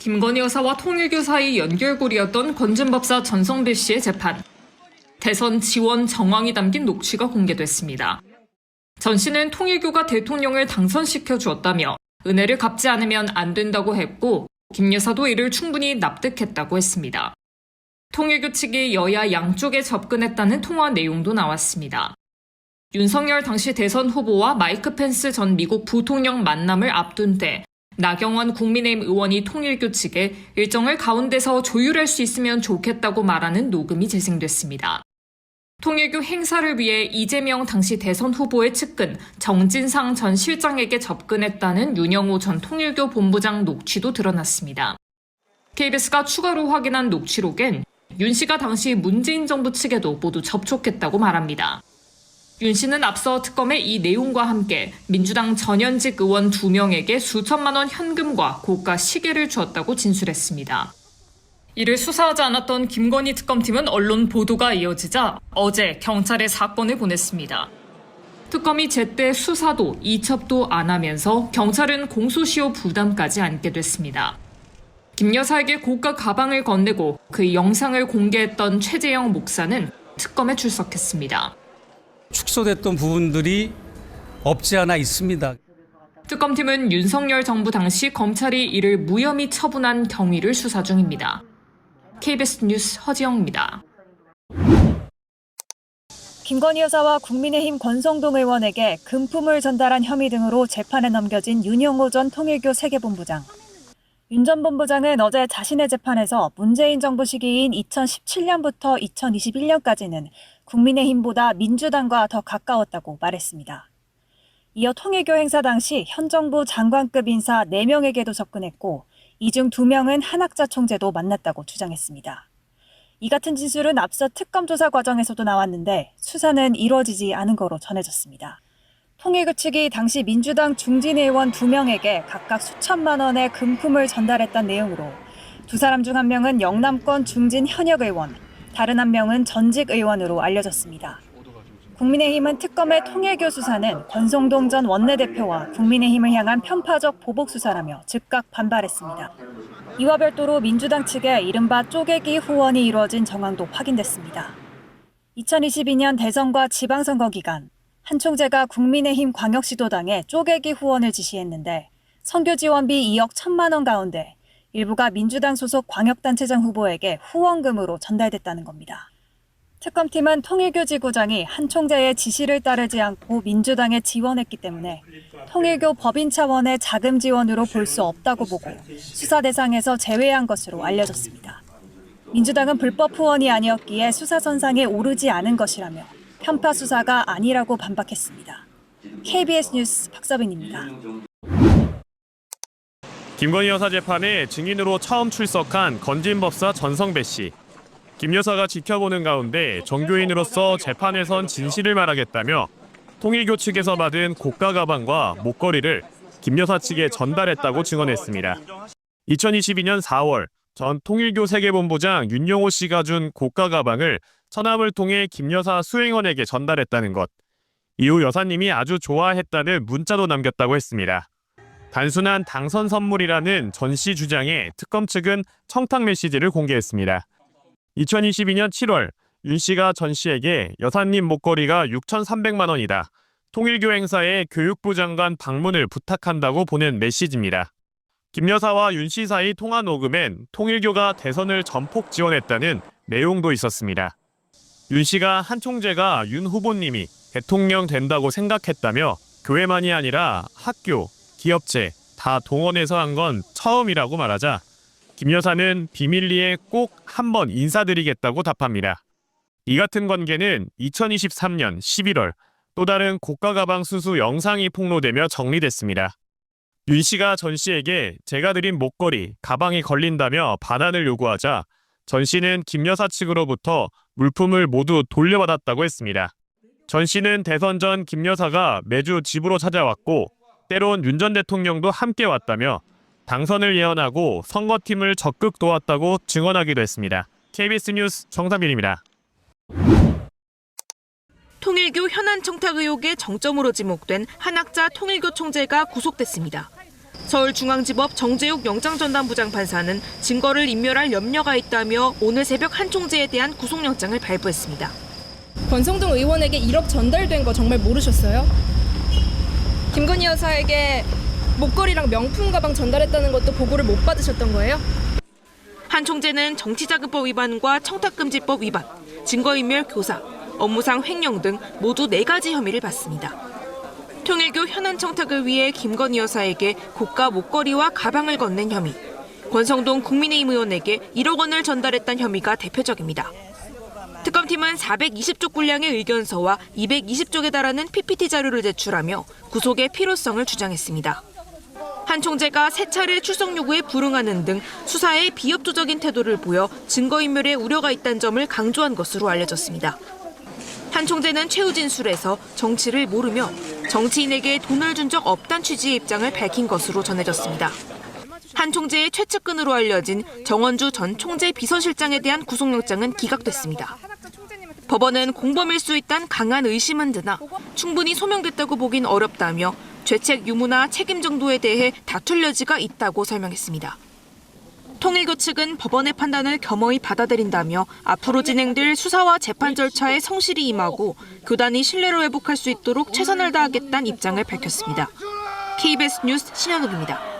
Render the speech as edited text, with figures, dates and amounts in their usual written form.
김건희 여사와 통일교 사이 연결고리였던 건진법사 전성배 씨의 재판. 대선 지원 정황이 담긴 녹취가 공개됐습니다. 전 씨는 통일교가 대통령을 당선시켜 주었다며 은혜를 갚지 않으면 안 된다고 했고 김 여사도 이를 충분히 납득했다고 했습니다. 통일교 측이 여야 양쪽에 접근했다는 통화 내용도 나왔습니다. 윤석열 당시 대선 후보와 마이크 펜스 전 미국 부통령 만남을 앞둔 때 나경원 국민의힘 의원이 통일교 측에 일정을 가운데서 조율할 수 있으면 좋겠다고 말하는 녹음이 재생됐습니다. 통일교 행사를 위해 이재명 당시 대선 후보의 측근 정진상 전 실장에게 접근했다는 윤영호 전 통일교 본부장 녹취도 드러났습니다. KBS가 추가로 확인한 녹취록엔 윤 씨가 당시 문재인 정부 측에도 모두 접촉했다고 말합니다. 윤 씨는 앞서 특검의 이 내용과 함께 민주당 전현직 의원 2명에게 수천만 원 현금과 고가 시계를 주었다고 진술했습니다. 이를 수사하지 않았던 김건희 특검팀은 언론 보도가 이어지자 어제 경찰에 사건을 보냈습니다. 특검이 제때 수사도 이첩도 안 하면서 경찰은 공소시효 부담까지 안게 됐습니다. 김 여사에게 고가 가방을 건네고 그 영상을 공개했던 최재영 목사는 특검에 출석했습니다. 축소됐던 부분들이 없지 않아 있습니다. 특검팀은 윤석열 정부 당시 검찰이 이를 무혐의 처분한 경위를 수사 중입니다. KBS 뉴스 허지영입니다. 김건희 여사와 국민의힘 권성동 의원에게 금품을 전달한 혐의 등으로 재판에 넘겨진 윤영호 전 통일교 세계본부장. 윤 전 본부장은 어제 자신의 재판에서 문재인 정부 시기인 2017년부터 2021년까지는 국민의힘보다 민주당과 더 가까웠다고 말했습니다. 이어 통일교 행사 당시 현 정부 장관급 인사 4명에게도 접근했고 이 중 2명은 한학자 총재도 만났다고 주장했습니다. 이 같은 진술은 앞서 특검 조사 과정에서도 나왔는데 수사는 이루어지지 않은 거로 전해졌습니다. 통일교 측이 당시 민주당 중진 의원 2명에게 각각 수천만 원의 금품을 전달했던 내용으로 두 사람 중 한 명은 영남권 중진 현역 의원, 다른 한 명은 전직 의원으로 알려졌습니다. 국민의힘은 특검의 통일교 수사는 권성동 전 원내대표와 국민의힘을 향한 편파적 보복 수사라며 즉각 반발했습니다. 이와 별도로 민주당 측의 이른바 쪼개기 후원이 이루어진 정황도 확인됐습니다. 2022년 대선과 지방선거 기간 한 총재가 국민의힘 광역시도당에 쪼개기 후원을 지시했는데 선교 지원비 2억 1천만 원 가운데 일부가 민주당 소속 광역단체장 후보에게 후원금으로 전달됐다는 겁니다. 특검팀은 통일교 지구장이 한 총재의 지시를 따르지 않고 민주당에 지원했기 때문에 통일교 법인 차원의 자금 지원으로 볼 수 없다고 보고 수사 대상에서 제외한 것으로 알려졌습니다. 민주당은 불법 후원이 아니었기에 수사선상에 오르지 않은 것이라며 편파 수사가 아니라고 반박했습니다. KBS 뉴스 박서빈입니다. 김건희 여사 재판에 증인으로 처음 출석한 건진법사 전성배 씨. 김 여사가 지켜보는 가운데 종교인으로서 재판에선 진실을 말하겠다며 통일교 측에서 받은 고가 가방과 목걸이를 김 여사 측에 전달했다고 증언했습니다. 2022년 4월 전 통일교 세계본부장 윤영호 씨가 준 고가 가방을 처납을 통해 김 여사 수행원에게 전달했다는 것. 이후 여사님이 아주 좋아했다는 문자도 남겼다고 했습니다. 단순한 당선 선물이라는 전 씨 주장에 특검 측은 청탁 메시지를 공개했습니다. 2022년 7월 윤 씨가 전 씨에게 여사님 목걸이가 6,300만 원이다. 통일교 행사에 교육부 장관 방문을 부탁한다고 보낸 메시지입니다. 김 여사와 윤 씨 사이 통화 녹음엔 통일교가 대선을 전폭 지원했다는 내용도 있었습니다. 윤 씨가 한 총재가 윤 후보님이 대통령 된다고 생각했다며 교회만이 아니라 학교, 기업체 다 동원해서 한 건 처음이라고 말하자 김 여사는 비밀리에 꼭 한번 인사드리겠다고 답합니다. 이 같은 관계는 2023년 11월 또 다른 고가 가방 수수 영상이 폭로되며 정리됐습니다. 윤 씨가 전 씨에게 제가 드린 목걸이, 가방이 걸린다며 반환을 요구하자 전 씨는 김 여사 측으로부터 물품을 모두 돌려받았다고 했습니다. 전 씨는 대선 전 김 여사가 매주 집으로 찾아왔고 때론 윤 전 대통령도 함께 왔다며 당선을 예언하고 선거팀을 적극 도왔다고 증언하기도 했습니다. KBS 뉴스 정상빈입니다. 통일교 현안 청탁 의혹의 정점으로 지목된 한학자 통일교 총재가 구속됐습니다. 서울중앙지법 정재욱 영장전담부장 판사는 증거를 인멸할 염려가 있다며 오늘 새벽 한 총재에 대한 구속영장을 발부했습니다. 권성동 의원에게 1억 전달된 거 정말 모르셨어요? 김건희 여사에게 목걸이랑 명품 가방 전달했다는 것도 보고를 못 받으셨던 거예요? 한 총재는 정치자금법 위반과 청탁금지법 위반, 증거인멸 교사, 업무상 횡령 등 모두 4가지 혐의를 받습니다. 통일교 현안 청탁을 위해 김건희 여사에게 고가 목걸이와 가방을 건넨 혐의, 권성동 국민의힘 의원에게 1억 원을 전달했다는 혐의가 대표적입니다. 특검팀은 420쪽 분량의 의견서와 220쪽에 달하는 PPT 자료를 제출하며 구속의 필요성을 주장했습니다. 한 총재가 3차례 출석 요구에 불응하는 등 수사에 비협조적인 태도를 보여 증거인멸의 우려가 있다는 점을 강조한 것으로 알려졌습니다. 한 총재는 최후 진술에서 정치를 모르며 정치인에게 돈을 준 적 없다는 취지의 입장을 밝힌 것으로 전해졌습니다. 한 총재의 최측근으로 알려진 정원주 전 총재 비서실장에 대한 구속영장은 기각됐습니다. 법원은 공범일 수 있다는 강한 의심은 드나 충분히 소명됐다고 보긴 어렵다며 죄책 유무나 책임 정도에 대해 다툴 여지가 있다고 설명했습니다. 통일교 측은 법원의 판단을 겸허히 받아들인다며 앞으로 진행될 수사와 재판 절차에 성실히 임하고 교단이 신뢰를 회복할 수 있도록 최선을 다하겠다는 입장을 밝혔습니다. KBS 뉴스 신현욱입니다.